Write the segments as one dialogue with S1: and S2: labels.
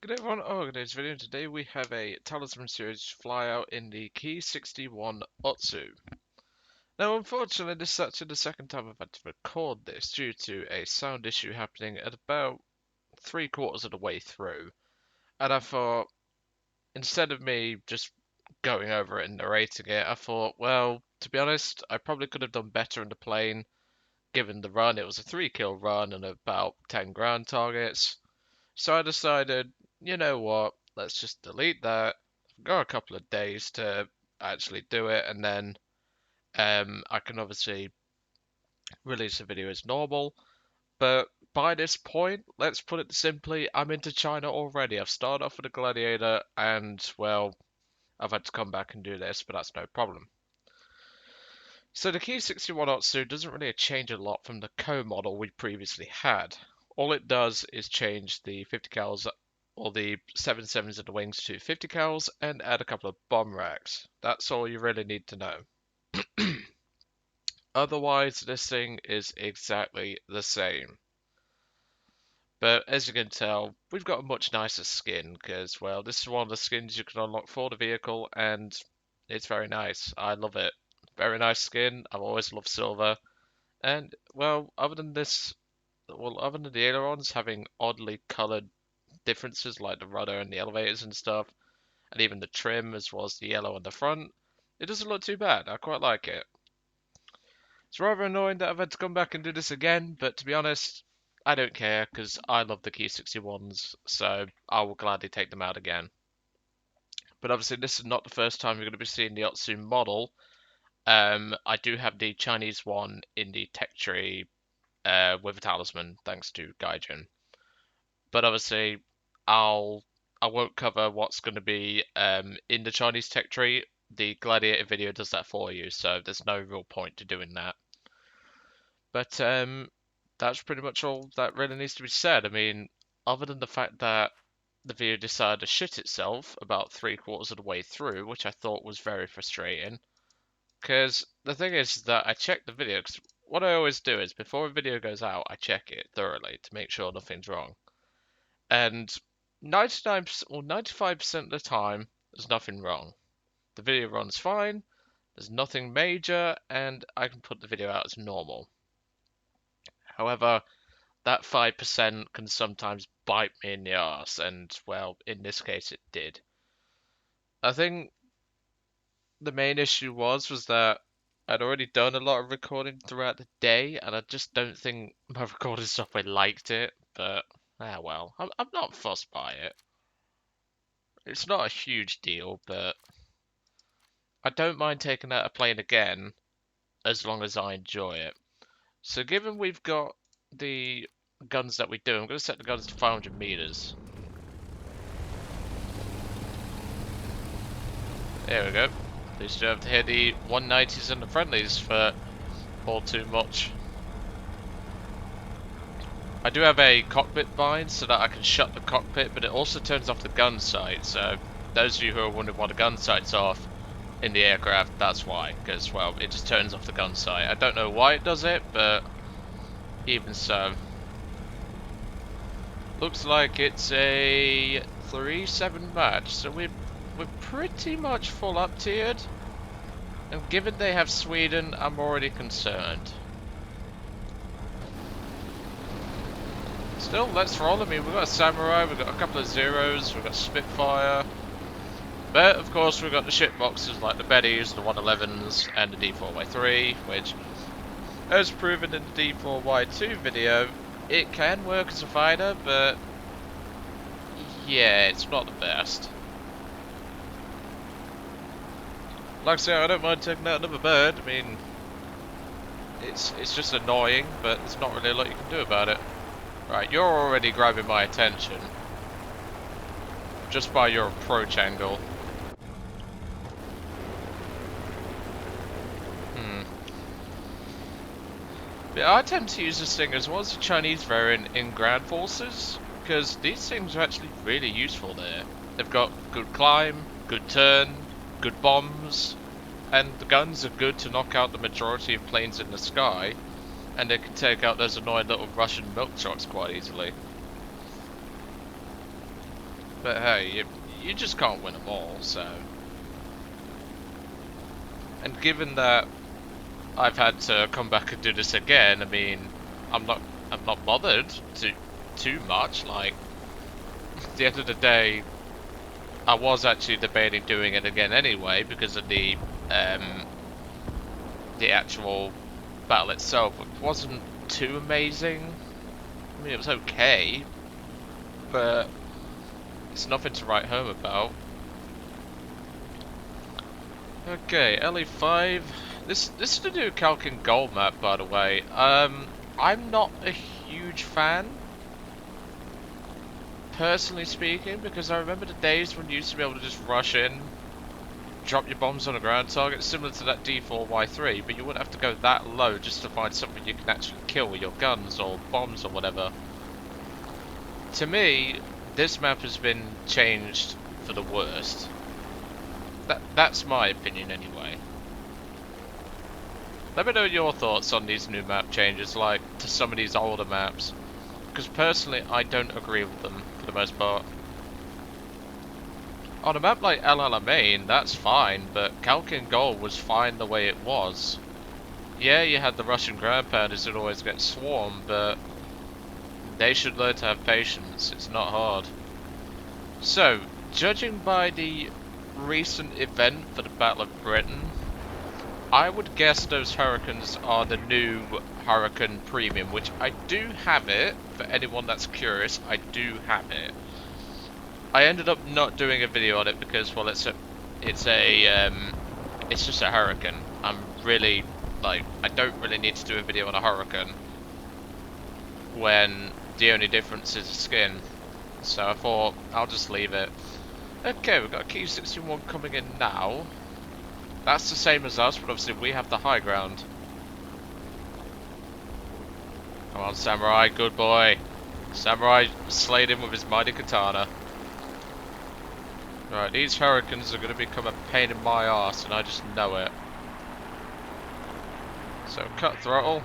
S1: Good day everyone, today's video. Today we have a Talisman Series Flyout in the Ki-61 Otsu. Now unfortunately this is actually the second time I've had to record this due to a sound issue happening at about 3/4 of the way through. And I thought, instead of me just going over it and narrating it, I thought, well, to be honest, I probably could have done better in the plane given the run. It was a 3-kill run and about 10 ground targets. So I decided, you know what, let's just delete that, go a couple of days to actually do it, and then I can obviously release the video as normal. But by this point, let's put it simply, I'm into China already. I've started off with a Gladiator, and, well, I've had to come back and do this, but that's no problem. So the Ki-61 Otsu doesn't really change a lot from the co-model we previously had. All it does is change the 50 cals or the 7.7s of the wings to 50 cals and add a couple of bomb racks. That's all you really need to know. Otherwise, this thing is exactly the same. But as you can tell, we've got a much nicer skin because, well, this is one of the skins you can unlock for the vehicle and it's very nice. I love it. Very nice skin. I've always loved silver. And, well, other than this, well, other than the ailerons having oddly coloured differences like the rudder and the elevators and stuff, and even the trim as well as the yellow on the front, it doesn't look too bad. I quite like it. It's rather annoying that I've had to come back and do this again, but to be honest, I don't care because I love the Ki-61s, so I will gladly take them out again. But obviously, this is not the first time you're going to be seeing the Otsu model. I do have the Chinese one in the tech tree with a talisman, thanks to Gaijin. But obviously, I won't cover what's going to be in the Chinese tech tree. The Gladiator video does that for you, so there's no real point to doing that. But that's pretty much all that really needs to be said. I mean, other than the fact that the video decided to shit itself about 3/4 of the way through, which I thought was very frustrating. Because the thing is that I check the video, because what I always do is before a video goes out, I check it thoroughly to make sure nothing's wrong. And 99% or 95% of the time, there's nothing wrong. The video runs fine, there's nothing major, and I can put the video out as normal. However, that 5% can sometimes bite me in the arse, and, well, in this case it did. I think the main issue was that I'd already done a lot of recording throughout the day, and I just don't think my recording software liked it, but, well, I'm not fussed by it. It's not a huge deal, but I don't mind taking out a plane again, as long as I enjoy it. So given we've got the guns that we do, I'm going to set the guns to 500 meters. There we go. At least you don't have to hear the 190s and the friendlies for all too much. I do have a cockpit bind so that I can shut the cockpit, but it also turns off the gun sight. So those of you who are wondering why the gun sight's off in the aircraft, that's why. Because, well, it just turns off the gun sight. I don't know why it does it, but even so. Looks like it's a 3-7 match, so we're pretty much full up tiered. And given they have Sweden, I'm already concerned. Still, let's roll. I mean, we've got a Samurai, we've got a couple of Zeros, we've got Spitfire. But, of course, we've got the shit boxes like the Bettys, the 111s, and the D4Y3, which, as proven in the D4Y2 video, it can work as a fighter, but yeah, it's not the best. Like I say, I don't mind taking out another bird. I mean, it's just annoying, but there's not really a lot you can do about it. Right, you're already grabbing my attention just by your approach angle. But I tend to use this thing as well as the Chinese variant in ground forces, because these things are actually really useful there. They've got good climb, good turn, good bombs, and the guns are good to knock out the majority of planes in the sky, and they can take out those annoying little Russian milk trucks quite easily. But hey, you just can't win them all, so. And given that I've had to come back and do this again, I mean, I'm not bothered too much. Like, at the end of the day, I was actually debating doing it again anyway because of the actual battle itself. It wasn't too amazing. I mean, it was okay, but it's nothing to write home about. Okay, LE5. This is the new Kalkin Gold map, by the way. I'm not a huge fan, personally speaking, because I remember the days when you used to be able to just rush in, drop your bombs on a ground target, similar to that D4Y3, but you wouldn't have to go that low just to find something you can actually kill with your guns or bombs or whatever. To me, this map has been changed for the worst. That's my opinion anyway. Let me know your thoughts on these new map changes, like to some of these older maps. Because personally, I don't agree with them for the most part. On a map like El Alamein, that's fine, but Kalkin Gold was fine the way it was. Yeah, you had the Russian ground pounders that always get swarmed, but they should learn to have patience. It's not hard. So, judging by the recent event for the Battle of Britain, I would guess those Hurricanes are the new Hurricane Premium, which I do have it. For anyone that's curious, I do have it. I ended up not doing a video on it because, well, it's just a Hurricane. I'm really, like, I don't really need to do a video on a Hurricane when the only difference is the skin. So I thought I'll just leave it. Okay, we've got a Ki-61 coming in now. That's the same as us, but obviously we have the high ground. Come on, Samurai, good boy. Samurai slayed him with his mighty katana. Right, these Hurricanes are going to become a pain in my arse, and I just know it. So, cut throttle.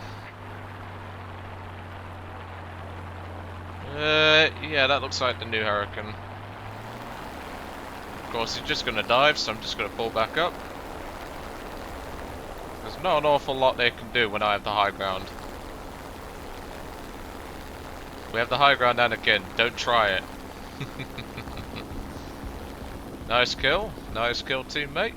S1: Yeah, that looks like the new Hurricane. Of course, he's just going to dive, so I'm just going to pull back up. There's not an awful lot they can do when I have the high ground. We have the high ground and again, don't try it. Nice kill teammate.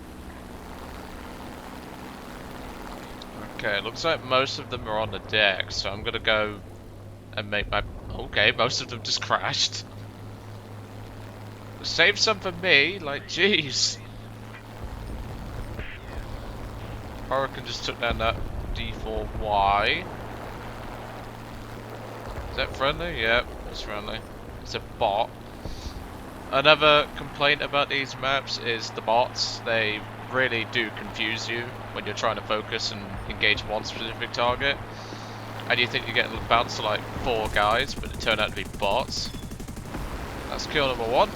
S1: Okay, looks like most of them are on the deck, so I'm gonna go and make my... Okay, most of them just crashed. Save some for me, like, jeez. Hurricane just took down that D4Y. Is that friendly? Yep, it's friendly. It's a bot. Another complaint about these maps is the bots. They really do confuse you when you're trying to focus and engage one specific target. And you think you're getting bounced to like 4 guys, but they turn out to be bots. That's kill number 1.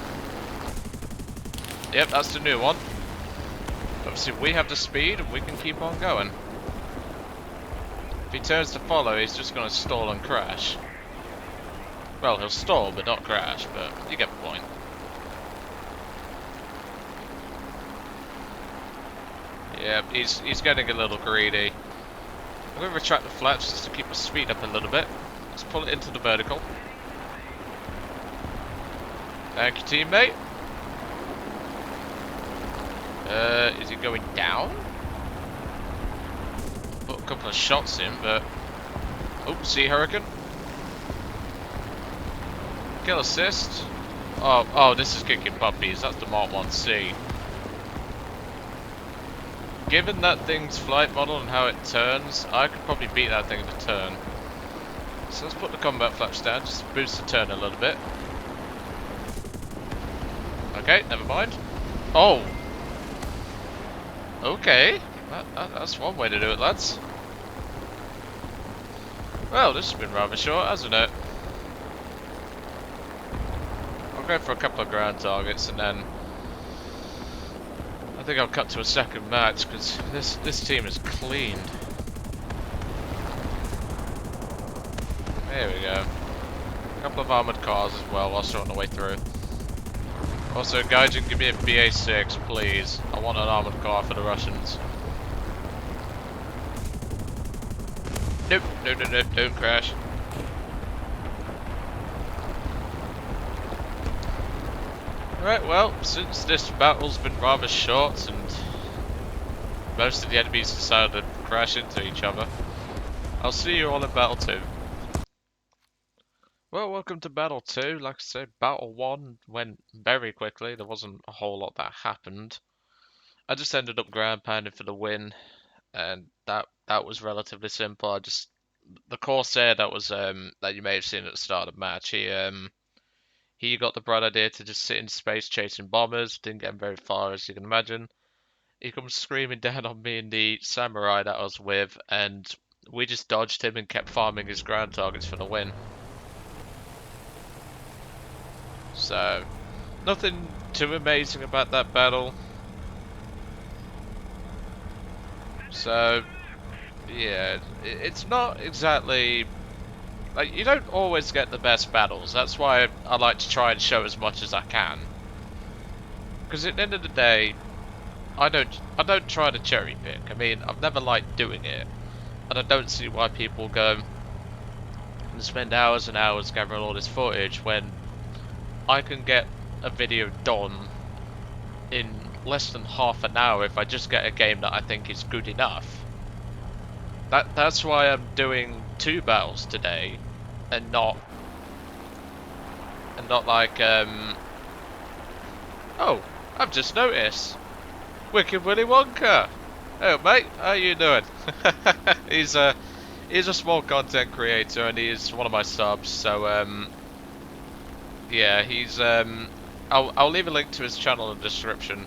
S1: Yep, that's the new one. Obviously we have the speed and we can keep on going. If he turns to follow, he's just going to stall and crash. Well, he'll stall but not crash, but you get the point. Yeah, he's getting a little greedy. I'm going to retract the flaps just to keep the speed up a little bit. Let's pull it into the vertical. Thank you, teammate. Is he going down? Put a couple of shots in, but... Oh, see Hurricane. Kill assist. Oh, this is kicking puppies. That's the Mark 1C. Given that thing's flight model and how it turns, I could probably beat that thing in a turn. So let's put the combat flaps down, just to boost the turn a little bit. Okay, never mind. Oh! Okay, that's one way to do it, lads. Well, this has been rather short, hasn't it? I'll go for a couple of ground targets and then I think I'll cut to a second match because this team is cleaned. There we go. A couple of armoured cars as well whilst they're on the way through. Also, Gaijin, give me a BA-6, please. I want an armored car for the Russians. Nope, no, no, no, don't crash. Right, well, since this battle's been rather short and most of the enemies decided to crash into each other, I'll see you all in Battle 2. Well, welcome to Battle 2. Like I said, Battle 1 went very quickly. There wasn't a whole lot that happened. I just ended up ground pounding for the win, and that was relatively simple. The Corsair that you may have seen at the start of the match, he got the bright idea to just sit in space chasing bombers. Didn't get him very far, as you can imagine. He comes screaming down on me and the samurai that I was with, and we just dodged him and kept farming his ground targets for the win. So, nothing too amazing about that battle. So, yeah, it's not exactly... Like, you don't always get the best battles. That's why I like to try and show as much as I can. Because at the end of the day, I don't try to cherry pick. I mean, I've never liked doing it. And I don't see why people go and spend hours and hours gathering all this footage when I can get a video done in less than half an hour if I just get a game that I think is good enough. That's why I'm doing 2 battles today and not like oh, I've just noticed Wicked Willy Wonka. Oh mate, how you doing? He's a small content creator and he's one of my subs, so yeah, he's I'll leave a link to his channel in the description.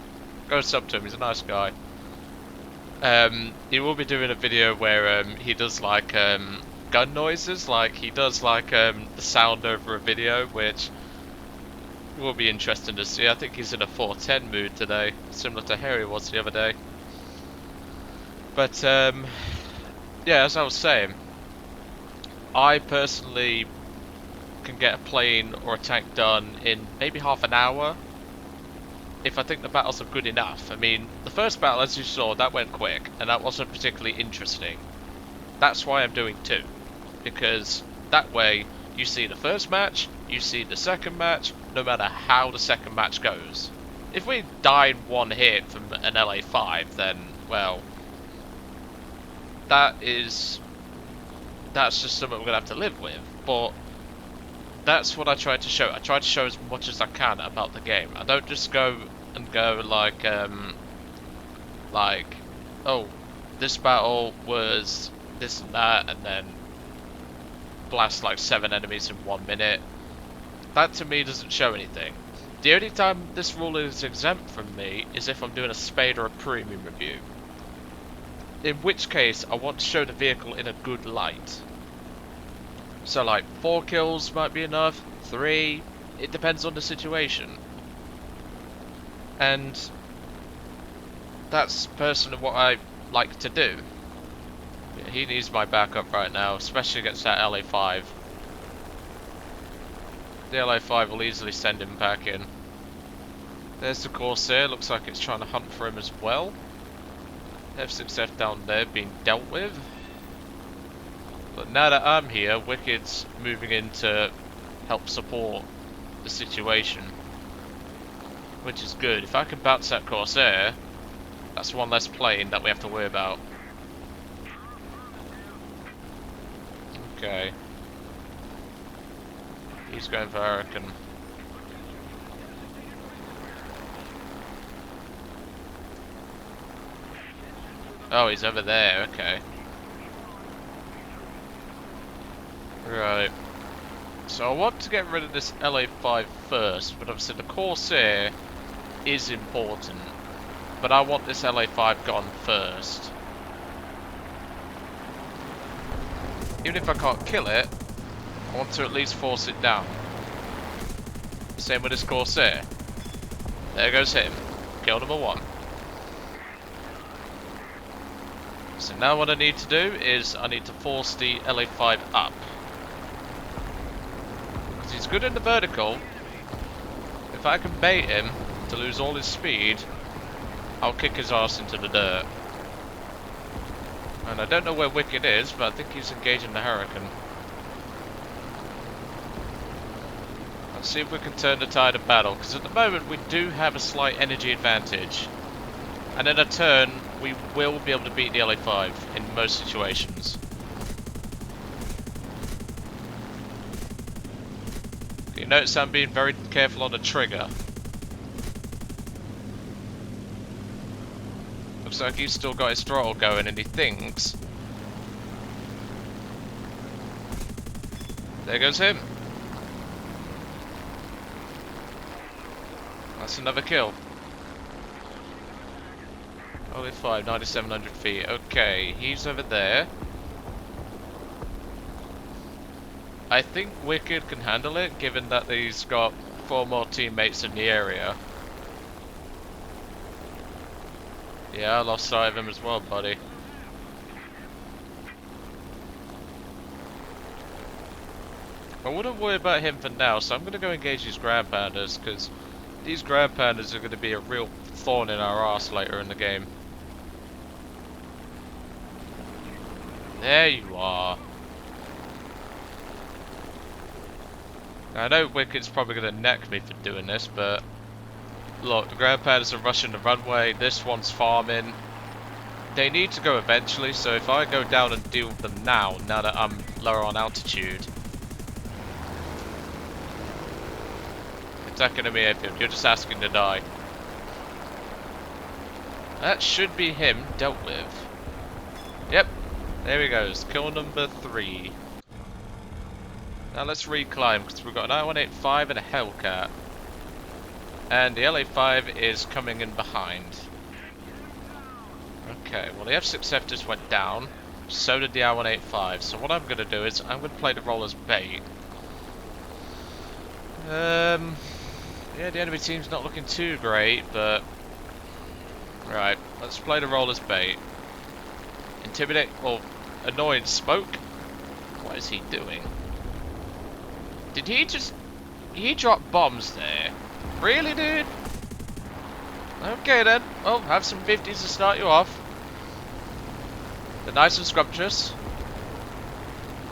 S1: Go sub to him, he's a nice guy. He will be doing a video where he does like gun noises, like he does like the sound over a video, which will be interesting to see. I think he's in a 410 mood today, similar to Harry was the other day. But yeah, as I was saying, I personally can get a plane or a tank done in maybe half an hour if I think the battles are good enough. I mean, the first battle, as you saw, that went quick, and that wasn't particularly interesting. That's why I'm doing 2, because that way you see the first match, you see the second match, no matter how the second match goes. If we die in 1 hit from an LA5, then, well, that's just something we're going to have to live with, but that's what I try to show. I try to show as much as I can about the game. I don't just go like, oh, this battle was this and that, and then blast like 7 enemies in 1 minute. That to me doesn't show anything. The only time this rule is exempt from me is if I'm doing a Spade or a Premium review. In which case, I want to show the vehicle in a good light. So like 4 kills might be enough, 3, it depends on the situation. And that's personally what I like to do. Yeah, he needs my backup right now, especially against that LA5. The LA5 will easily send him back in. There's the Corsair, looks like it's trying to hunt for him as well. F6F down there being dealt with. But now that I'm here, Wicked's moving in to help support the situation, which is good. If I can bounce that Corsair, that's 1 less plane that we have to worry about. Okay. He's going for Hurricane. Oh, he's over there, okay. Right. So I want to get rid of this LA5 first, but obviously the Corsair is important. But I want this LA5 gone first. Even if I can't kill it, I want to at least force it down. Same with this Corsair. There goes him. Kill number 1. So now what I need to do is I need to force the LA5 up. Because he's good in the vertical. If if I can bait him to lose all his speed, I'll kick his ass into the dirt. And I don't know where Wicked is, but I think he's engaging the Hurricane. Let's see if we can turn the tide of battle, because at the moment we do have a slight energy advantage. And in a turn, we will be able to beat the LA5 in most situations. You notice I'm being very careful on the trigger. Looks like he's still got his throttle going and he thinks. There goes him. That's another kill. Only 9,700 feet. Okay, he's over there. I think Wicked can handle it, given that he's got 4 more teammates in the area. Yeah, I lost sight of him as well, buddy. I wouldn't worry about him for now, so I'm going to go engage these ground pounders, because these ground pounders are going to be a real thorn in our arse later in the game. There you are. Now, I know Wicked's probably going to neck me for doing this, but look, the ground pounders are rushing the runway, this one's farming. They need to go eventually, so if I go down and deal with them now that I'm lower on altitude, attacking enemy airfield, you're just asking to die. That should be him dealt with. Yep, there he goes, kill number 3. Now let's reclimb, because we've got an I-185 and a Hellcat. And the LA5 is coming in behind. Okay, well the F6F just went down, so did the I-185. So what I'm going to do is, I'm going to play the roll as bait. Yeah, the enemy team's not looking too great, but... Right, let's play the roll as bait. Intimidate, or annoying smoke? What is he doing? Did he just... He dropped bombs there? Really, dude? Okay then. Well, have some 50s to start you off. They're nice and scrumptious.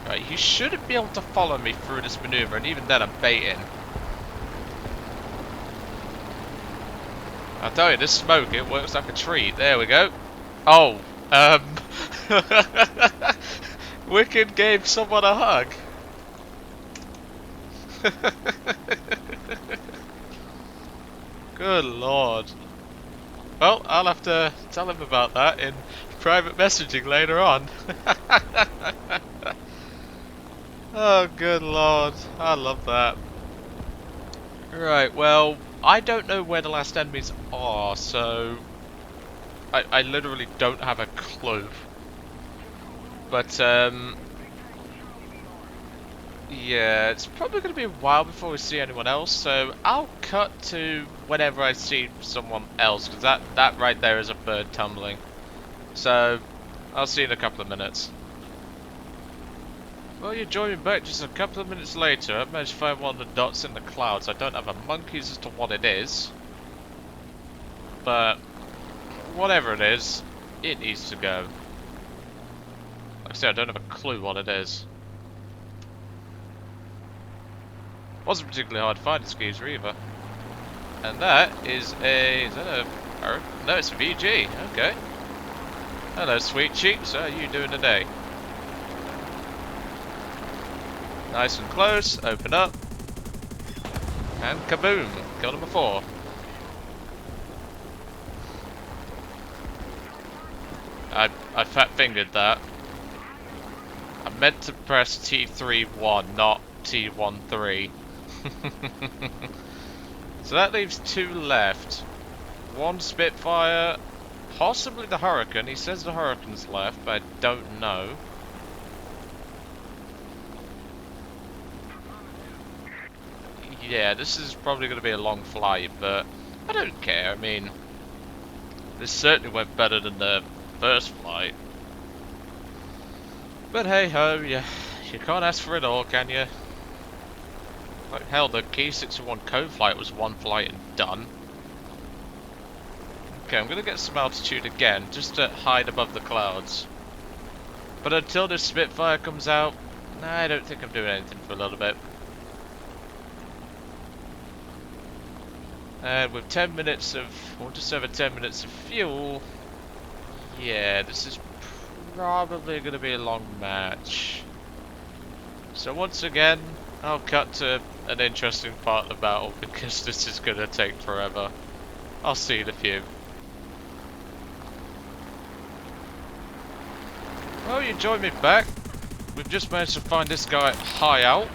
S1: Right, you shouldn't be able to follow me through this maneuver, and even then I'm baiting. I'll tell you, this smoke, it works like a treat. There we go. Oh, Wicked gave someone a hug. Good lord. Well, I'll have to tell him about that in private messaging later on. Oh, good lord. I love that. Right, well, I don't know where the last enemies are, so I literally don't have a clue. But, yeah, it's probably going to be a while before we see anyone else, so I'll cut to whenever I see someone else, because that right there is a bird tumbling. So, I'll see you in a couple of minutes. Well, you join me back just a couple of minutes later. I managed to find one of the dots in the clouds. I don't have a monkey's as to what it is, but whatever it is, it needs to go. Like I said, I don't have a clue what it is. Wasn't particularly hard to find a skeezer either. And that is a... is that a... no, it's a VG. Okay. Hello, sweet cheeks. How are you doing today? Nice and close. Open up. And kaboom. Kill number 4. I fat fingered that. I meant to press T3-1, not T1-3. So that leaves 2 left. 1 Spitfire, possibly the Hurricane. He says the Hurricane's left, but I don't know. Yeah, this is probably going to be a long flight, but I don't care. I mean, this certainly went better than the first flight. But hey ho, you can't ask for it all, can you? Like hell, the Ki-61 code flight was one flight and done. Okay, I'm gonna get some altitude again, just to hide above the clouds. But until this Spitfire comes out, nah, I don't think I'm doing anything for a little bit. And with 10 minutes of, or just over 10 minutes of fuel, yeah, this is probably going to be a long match. So once again, I'll cut to an interesting part of the battle because this is going to take forever. I'll see you in a few. Well, you join me back. We've just managed to find this guy high out.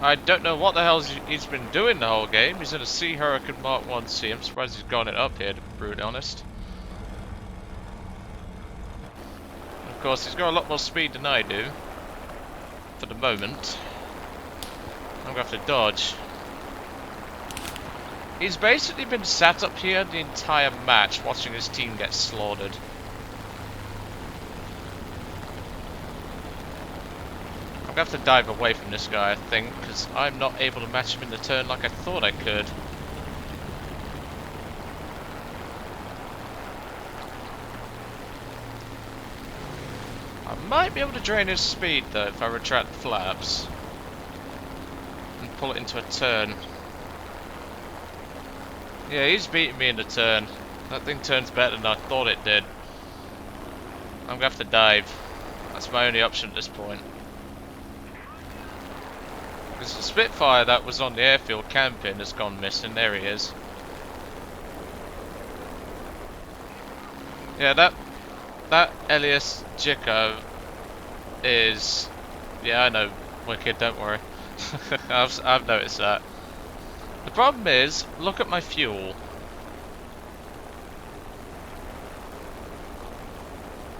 S1: I don't know what the hell he's been doing the whole game. He's in a Sea Hurricane Mark 1C. I'm surprised he's got it up here, to be brutally honest. Of course, he's got a lot more speed than I do. For the moment. I'm going to have to dodge. He's basically been sat up here the entire match, watching his team get slaughtered. I'm going to have to dive away from this guy, I think, because I'm not able to match him in the turn like I thought I could. I might be able to drain his speed, though, if I retract the flaps. And pull it into a turn. Yeah, he's beating me in the turn. That thing turns better than I thought it did. I'm going to have to dive. That's my only option at this point. Because the Spitfire that was on the airfield camping has gone missing. There he is. Yeah, that Elias Jicko is... Yeah, I know, wicked, don't worry. I've noticed that. The problem is, look at my fuel.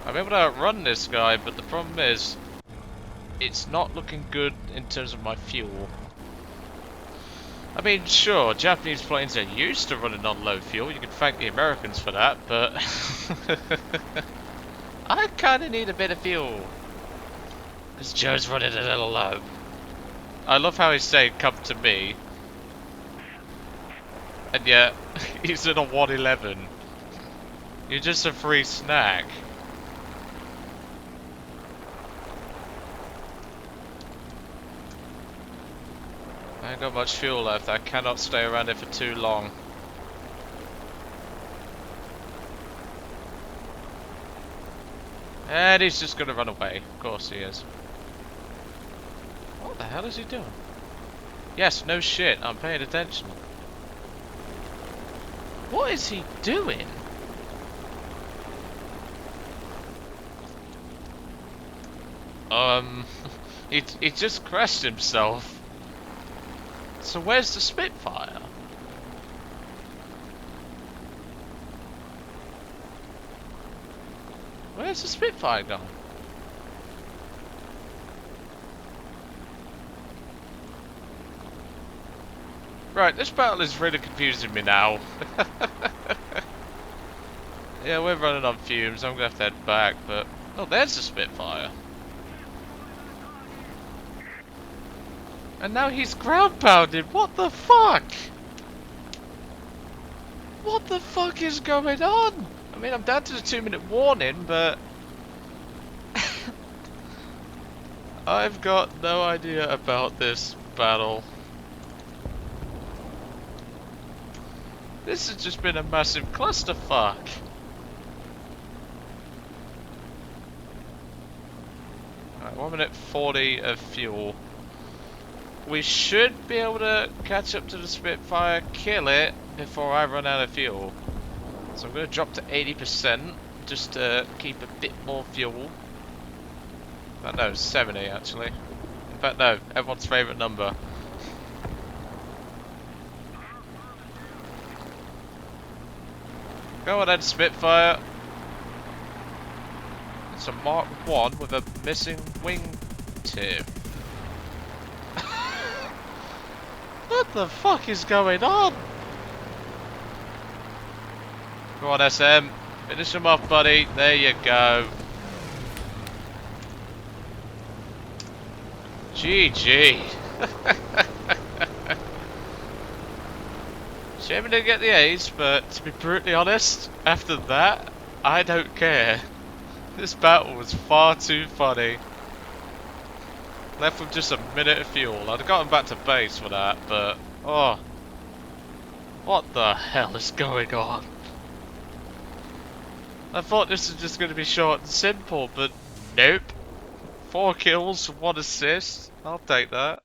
S1: I'm able to outrun this guy, but the problem is, it's not looking good in terms of my fuel. I mean, sure, Japanese planes are used to running on low fuel. You can thank the Americans for that, but I kind of need a bit of fuel. Because Joe's running a little low. I love how he's saying, come to me. And yet, he's in a 111. You're just a free snack. I ain't got much fuel left. I cannot stay around here for too long. And he's just gonna run away. Of course he is. What the hell is he doing? Yes, no shit. I'm paying attention. What is he doing? He just crashed himself. So where's the Spitfire? Where's the Spitfire gone? Right, this battle is really confusing me now. Yeah, we're running on fumes. I'm gonna have to head back, but... Oh, there's the Spitfire. And now he's ground pounded. What the fuck? What the fuck is going on? I mean, I'm down to the 2-minute warning, but I've got no idea about this battle. This has just been a massive clusterfuck. Alright, 1 minute 40 of fuel. We should be able to catch up to the Spitfire, kill it, before I run out of fuel. So I'm going to drop to 80%, just to keep a bit more fuel. No, 70 actually. In fact, no, everyone's favourite number. Go on then, Spitfire. It's a Mark 1 with a missing wing tip. What the fuck is going on? Go on, SM. Finish him off, buddy. There you go. GG. Shame I didn't get the A's, but to be brutally honest, after that, I don't care. This battle was far too funny. Left with just a minute of fuel. I'd have gotten back to base for that, but... Oh. What the hell is going on? I thought this was just going to be short and simple, but nope. 4 kills, 1 assist. I'll take that.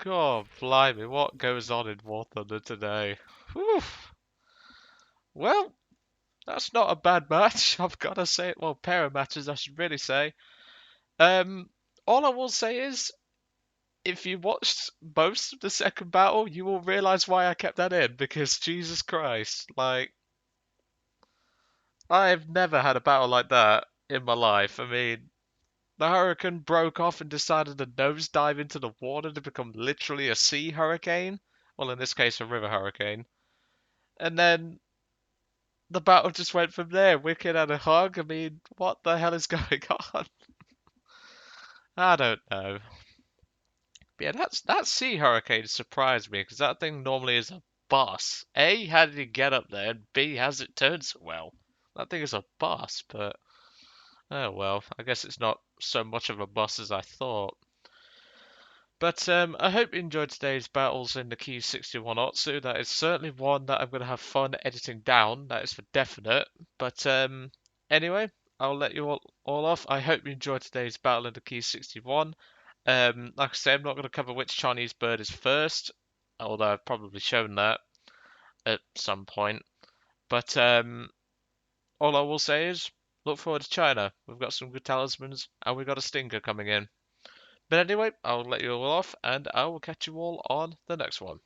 S1: God blimey, what goes on in War Thunder today? Whew. Well, that's not a bad match, I've got to say. Well, pair of matches, I should really say. Um, all I will say is, if you watched most of the second battle, you will realise why I kept that in, because Jesus Christ, like, I've never had a battle like that in my life. I mean, the hurricane broke off and decided to nosedive into the water to become literally a sea hurricane. Well, in this case, a river hurricane. And then the battle just went from there. Wicked had a hug. I mean, what the hell is going on? I don't know. But yeah, that sea hurricane surprised me because that thing normally is a bus. A, how did he get up there? And B, how's it turned so well? That thing is a bus, but oh well. I guess it's not so much of a bus as I thought. But I hope you enjoyed today's battles in the Ki-61 Otsu. That is certainly one that I'm going to have fun editing down. That is for definite. But anyway, I'll let you all off. I hope you enjoyed today's battle in the Ki-61. Like I say, I'm not going to cover which Chinese bird is first, although I've probably shown that at some point. But all I will say is, look forward to China. We've got some good talismans, and we've got a stinger coming in. But anyway, I'll let you all off, and I will catch you all on the next one.